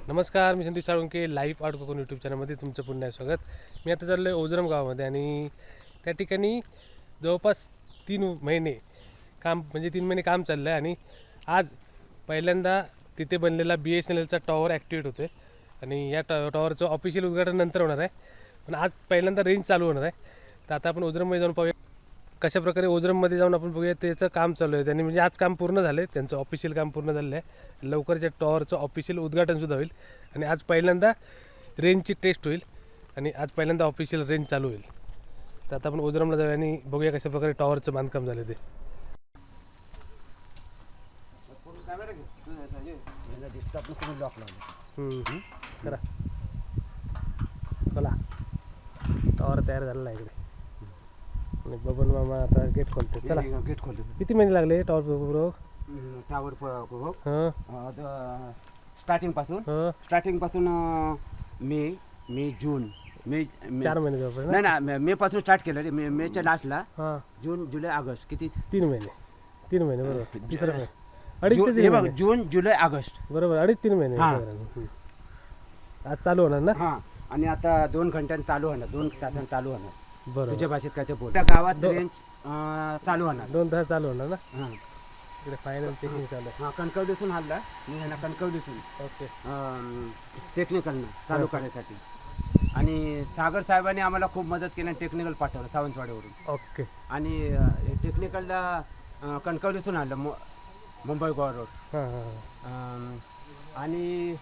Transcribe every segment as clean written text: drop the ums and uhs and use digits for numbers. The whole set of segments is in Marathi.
नमस्कार, मी Sandeep Salunke live art Kokan YouTube चॅनलमध्ये तुमचं पुन्हा स्वागत. मी आता चाललो आहे ओझरम गावामध्ये आणि त्या ठिकाणी जवळपास 3 महिने काम चाललं आहे. आणि आज पहिल्यांदा तिथे बनलेला BSNLचा टॉवर ॲक्टिवेट होतो आहे आणि या टॉवरचं ऑफिशियल उद्घाटन नंतर होणार आहे, पण आज पहिल्यांदा रेंज चालू होणार आहे. तर आता आपण ओझरममध्ये जाऊन पाहूया कशाप्रकारे ओझरममध्ये जाऊन आपण बघूया त्याचं काम चालू आहे. त्यांनी म्हणजे आज काम पूर्ण झालं आहे, त्यांचं ऑफिशियल काम पूर्ण झालं आहे. लवकरच्या टॉवरचं ऑफिशियल उद्घाटनसुद्धा होईल आणि आज पहिल्यांदा रेंजची टेस्ट होईल आणि आज पहिल्यांदा ऑफिशियल रेंज चालू होईल. तर आता आपण ओझरमला जाऊया आणि बघूया कशाप्रकारे टॉवरचं बांधकाम झालं ते. करा चला, टॉवर तयार झालेला आहे इकडे आणि बबन मामा आता गेट खोलते. चला, गेट खोलतो. किती महिने लागले टॉवर बरोबर? टावर हां स्टार्टिंग पासून मे जून 4 महिने जवळ नाही ना मे पासून स्टार्ट केलं. मेच्या लास्टला हां जून जुलै ऑगस्ट किती 3 महिने बरोबर. तिसरं महिने जून जुलै ऑगस्ट बरोबर, 2.5-3 महिने. हां. आज चालू होणार ना? हां. आणि आता 2 घंट्यानं चालू होणार, 2 तासांनी चालू होणार. बरोबर, तुझ्या भाषेत काय ते बोल. त्या गावात रेंज चालू होणार. 2 तास चालू होणार ना? हां इकडे फायनल टेक्निक चालू आहे. हां कणकवलीतून हल्ला मी ह्यांना कणकवलीतून ओके टेक्निकलनं चालू करण्यासाठी. आणि सागर साहेबांनी आम्हाला खूप मदत केली आणि टेक्निकल पाठवलं सावंतवाडीवरून. ओके. आणि टेक्निकलला कणकवलीतून आलं मुंबई गोवा रोड. हां हां आणि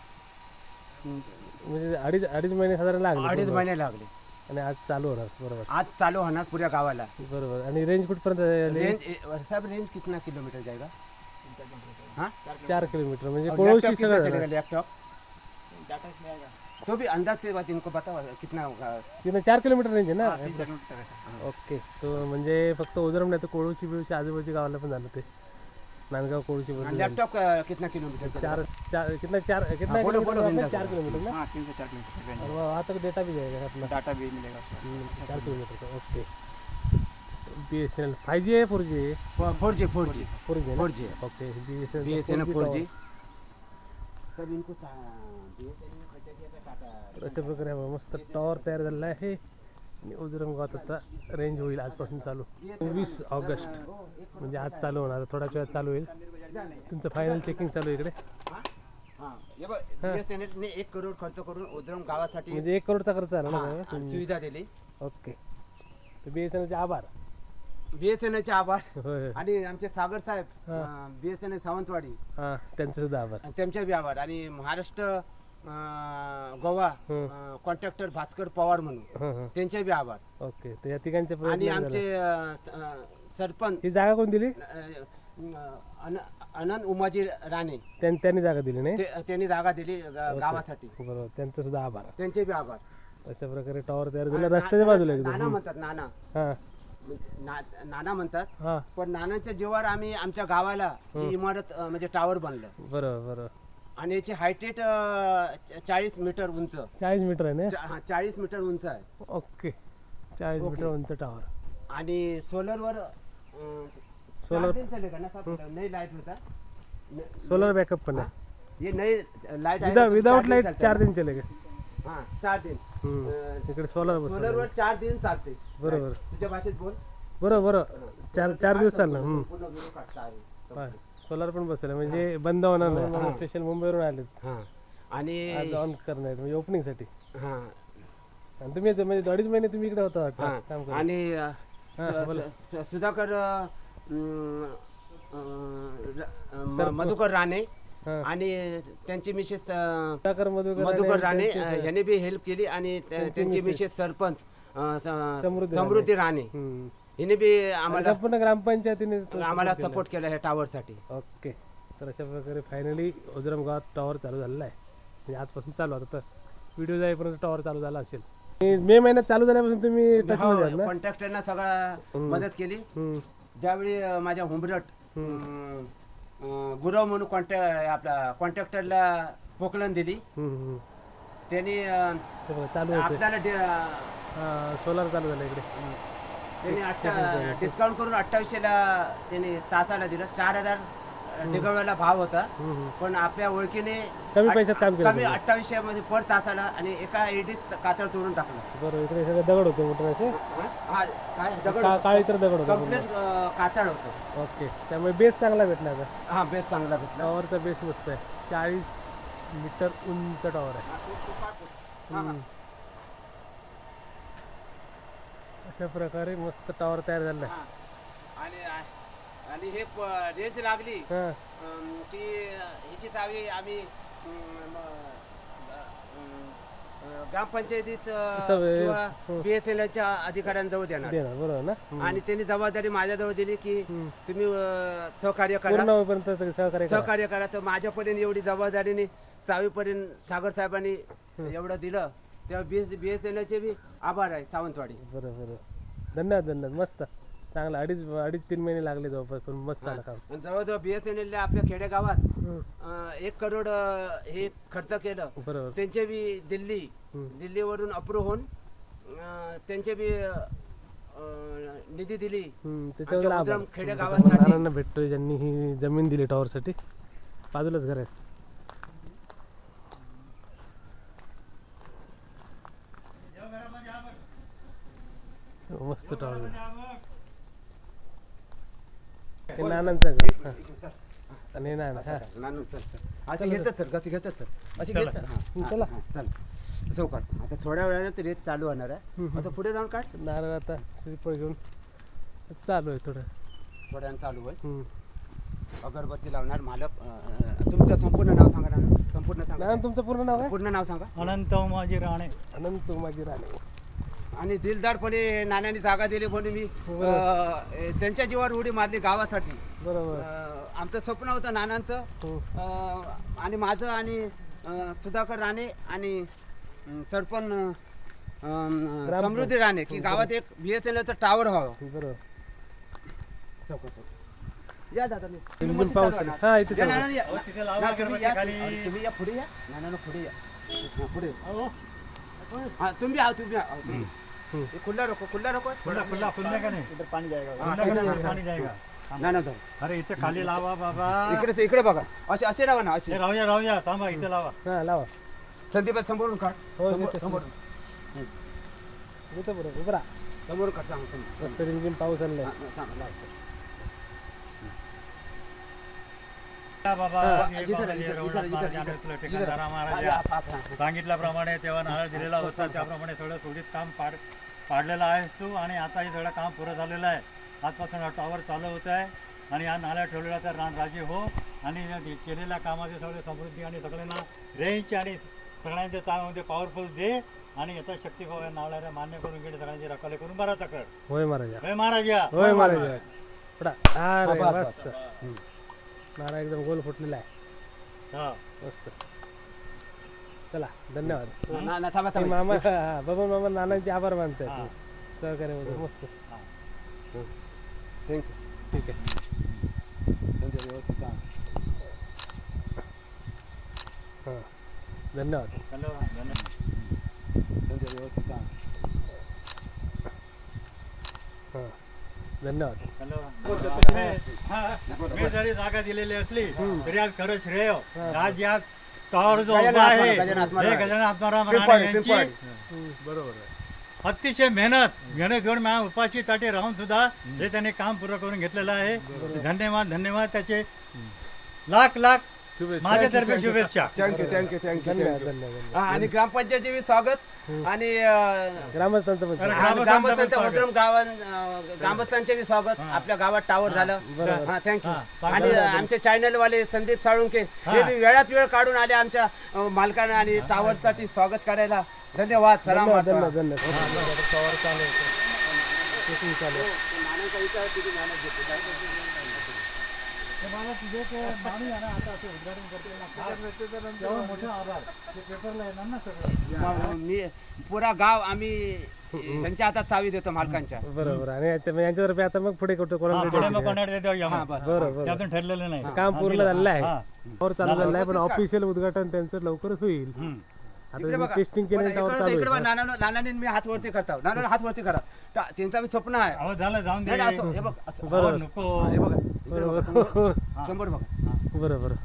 म्हणजे अडीच महिने साधारण लागले. 2.5 महिने लागले आणि आज चालू होणार. बरोबर आज चालू होणार पुऱ्या गावाला. बरोबर. आणि रेंज कुठपर्यंत आली? साहेब रेंज कितना किलोमीटर जाएगा? हाँ 4 किलोमीटर म्हणजे कोळशी सगळं. लैपटॉप तो भी अंदाज से बात इनको बताओ कितना होगा. तिथं 4 किलोमीटर रेंज आहे ना? 3 किलोमीटर है सर. ओके. तो म्हणजे फक्त ओझरम नाही तर कोळशी आजूबाजूच्या गावाला पण झालं ते. नांदगाव कोळशी आणि लैपटॉप कितना किलोमीटर? कितना बोलो, किलोमीटर? 4 किलोमीटर ना? हाँ 3 से 4 किलोमीटर. और वहाँ तक डेटा भी जाएगा अपना? डाटा भी मिलेगा. 4 किलोमीटर का. ओके. BSNL 5G है 4G है? 4G 4G. Okay. BSNL 4G. सब इनको BSNL ने खर्चा किया था टाटा. अशा प्रकारे मस्त टॉवर तयार झालेला आहे आणि ओझरम गावात आता रेंज होईल आजपासून चालू. 24 ऑगस्ट म्हणजे आज चालू होणार. थोड्याच वेळात चालू होईल. तुमचं फायनल चेकिंग चालू आहे इकडे. हां हे बघ BSNL ने 1 करोड खर्च करून ओझरम गावासाठी म्हणजे 1 करोडचा खर्च आला ना? सुविधा दिली. ओके. तर BSNLचे आभार. BSNLचे आभार. होय. आणि आमचे सागर साहेब BSNL सावंतवाडी हां त्यांचे सुद्धा आभार. त्यांचे बी आभार. आणि महाराष्ट्र गोवा कॉन्ट्रॅक्टर भास्कर पवार म्हणून त्यांचे बी आभार. ओके. तर या ठिकाणचे आणि आमचे सरपंच ही जागा कोण दिली? आनंद उमाजी राणे त्यांनी जागा दिली नाही? त्यांनी जागा दिली गावासाठी. बरोबर, त्यांचं सुद्धा आभार. त्यांचे बी आभार. अशा प्रकारे टॉवर तयार झाला रस्त्याच्या बाजूला एकदम. नाना म्हणतात नाना. हां नाना म्हणतात. हां पण नानांच्या जीवावर आम्ही आमच्या गावाला जी इमारत म्हणजे टावर बनलं. बरोबर. आणि याची हाईट 40 मीटर उंच. 40 मीटर आहे ना? 40 मीटर उंच आहे. ओके. 40 मीटर उंच टॉवर. आणि सोलरवर सोलर चलेगा ना साहब. नई लाइट होता. सोलर बॅकअप पण आहे. ये नई लाइट आहे. विदाउट लाईट 4 दिन चलेगा. हां 4 दिन. इकडे सोलर सोलरवर 4 दिन चालते. बरोबर. तुझ्या भाषेत बोल. बरोबर. 4 दिवस चालणार. पूर्ण व्हिडिओ काढता आहे. सोलर पण बसवलं म्हणजे बंद होणार नाही. स्पेशल मुंबईवरून आलेत. हां आणि आज ऑन करणार म्हणजे ओपनिंग साठी. हां आणि तुम्ही म्हणजे 2.5 महिने तुम्ही इकडे होता वाटतं काम करत. आणि सुधाकर मधुकर राणे आणि त्यांची मिसेस मधुकर राणे यांनी बी हेल्प केली. आणि त्यांची मिसेस सरपंच समृद्धी राणे हिने बी आम्हाला पूर्ण ग्रामपंचायतीने आम्हाला सपोर्ट केला ह्या टॉवर साठी. ओके. तर अशा प्रकारे फायनली ओझरम गावात टॉवर चालू झालेला आहे. म्हणजे आजपासून चालू होता. तर व्हिडिओ जाईपर्यंत टॉवर चालू झाला असेल. मे महिन्यात चालू झाल्यापासून तुम्ही कॉन्ट्रॅक्टरना सगळं मदत केली. ज्यावेळी माझ्या हुंबरट गुरव म्हणून आपला कॉन्ट्रॅक्टरला पोकलन दिली. त्यांनी आपल्याला सोलार चालू झालं इकडे. त्यांनी डिस्काउंट करून 2800ला त्यांनी तासाला दिलं. 4000 डिगवळ्याला भाव होता, पण आपल्या ओळखीने कमी पैशात काम केलं कमी 2800 मध्ये पर तासाला आणि एका एडीत कातळ तोडून टाकलं. बरोबर. इकडे सगळे दगड होते मोठे असे, हा, काय दगड काळी तर दगड होता. कंप्लीट कातळ होतं. ओके, त्यामुळे बेस चांगला भेटला आता. हा, बेस चांगला भेटला. टॉवरचा बेस मस्त आहे. 40 मीटर उंच टॉवर आहे. अशा प्रकारे मस्त टॉवर तयार झाला आहे. आणि हे रेंज लागली हां, की ह्याची चावी आम्ही ग्रामपंचायतीत किंवा BSNLच्या अधिकाऱ्यांजवळ देणार. देणार. बरोबर ना. आणि त्यांनी जबाबदारी माझ्याजवळ दिली की तुम्ही सहकार्य करा, पूर्ण होईपर्यंत सहकार्य करा. सहकार्य करा. तर माझ्यापर्यंत एवढी जबाबदारीने चावीपर्यंत सागर साहेबांनी एवढं दिलं, तेव्हा BSNLचे बी आभार आहे सावंतवाडी. बरोबर. धन्यवाद धन्यवाद. मस्त चांगला. 2.5-3 महिने लागले जवळपास, पण मस्त आलं काम. आणि जवळजवळ BSNL आपल्या खेडेगावात 1 करोड हे खर्च केलं. बरोबर. त्यांचे बी दिल्लीवरून अप्रूव्ह होऊन त्यांचे बी निधी दिली. त्याच्यावर आमच्या उद्रम खेडेगावासाठी नानांना भेटतोय ज्यांनी ही जमीन दिली टॉवरसाठी. बाजूलाच घर आहे. मस्त टॉवर. हे नानांचं घर. हा. आणि नाना हा. नानू चल चल असं घेतात सर, कसं घेतात सर, अशी घेतात. चला. चल चौकात आता थोड्या वेळाने ते रेत चालू होणार आहे. आता पुढे जाऊन काढ. नारळ आता श्रीफळ घेऊन चालू आहे थोडं. थोड्या वेळाने चालू आहे. हम्म. अगरबत्ती लावणार. मालक तुमचं संपूर्ण नाव सांगा नाना. संपूर्ण सांगा. नाना तुमचं पूर्ण नाव आहे? पूर्ण नाव सांगा. अनंत उमाजी राणे. अनंत उमाजी राणे. आणि दिलदारपणे नाण्याने जागा दिली म्हणून मी त्यांच्या जीवावर उडी मारली गावासाठी. बरोबर. आमचं स्वप्न होतं नानांचं आणि माझं आणि सुधाकर राणे आणि सरपंच समृद्धी राणे की गावात एक BSNLचं टावर व्हावं. बरोबर. या दादा इंजिन पाऊस आला. हा इथे या चालू आहे. नाना या. तिथे लावा ना, तुम्ही या. अगरबत्ती तुम्ही या पुढे या. नाना पुढे या. हा, पुढे हा, तुम्ही या. ये खुला रखो, खुला रखो. खुला खुला खुलने का नहीं, इधर पानी जाएगा. हाँ, खुला ठीक है, का ठीक है. पानी जाएगा. नाना धर. अरे इथे खाली लावा बाबा. इकडे बघा. असे राहा ना. असे राहूया थांबा इथे लावा. हा लावा. संदीप समोरून काढ. हो, येते. समोरून इथं बरोबर. उभं राहा. समोरून काढ. सांग मस्त रिमझिम पाऊस आणलाय. बाबा इधर, ठिकाणदारा महाराज सांगितल्याप्रमाणे तेव्हा नारळ दिलेला होता, त्याप्रमाणे थोडं थोडीच काम पाडलेलं आहेस तू. आणि आता हे सगळं काम पुरं झालेलं आहे. आजपासून हा टॉवर चालू होत आहे आणि हा नारळ ठेवलेला तर राजे हो. आणि केलेल्या कामाचे सगळे समृद्धी आणि सगळ्यांना रेंज आणि सगळ्यांचे चांगले पॉवरफुल दे. आणि याचा शक्तिभाव नारळाला मान्य करून घेणे सगळ्यांची रकाले करून बरा कर. होय महाराजा. होय महाराजा. होय महाराजा. पडा. अरे मस्त. नारळ एकदम गोल फुटलेला आहे. हा मस्त. चला धन्यवाद. ना थांबा ते मामा बाबा मामा नानांचे आभार मानतात. हा. सहकार्याबद्दल मस्त. थँक्यू. ठीक आहे. हां धन्यवाद. हां धन्यवाद. मी जरी जागा दिलेली असली तरी आज खरं श्रेय आज या टॉवर जो उभा आहे हे गजानन आत्माराम राणे यांची बरोबर आहे. अतिशय मेहनत घेऊन मला उपाशी ताटी राहून सुद्धा हे त्यांनी काम पूर्ण करून घेतलेलं आहे. धन्यवाद त्याचे लाख माझ्यातर्फे शुभेच्छा. थँक्यू. धन्यवाद. आणि ग्रामपंचायतीचे स्वागत आणि ग्रामस्थांचं पण ग्रामस्थांच्या उद्रम ग्रामस्थांचे स्वागत. आपल्या गावात टावर झालं. हा थँक्यू. आणि आमचे चॅनल वाले संदीप साळुंके हे बी वेळात वेळ काढून आले आमच्या मालकांना आणि टावर साठी स्वागत करायला. धन्यवाद. सलाम. धन्यवाद. मी पुरा गाव आम्ही त्यांच्या हातात चावी देतो मालकांच्या. बरोबर. आणि यांच्यातर्फे आता मग पुढे कुठे बरोबर त्यातून ठरलेलं नाही. काम पूर्ण झालेलं आहे. टावर चालू झालेलं आहे पण ऑफिशियल उद्घाटन त्यांचं लवकरच होईल. आता टेस्टिंग केलं टावर चालू आहे. नानाने मी हात वरती करतो. नाना हात वरती करा. त्यांचा मी स्वप्न आहे. झालं जाऊन दे. हे बघ असं. बरोबर. नको हे बघा. समोर बघा. बरं बरं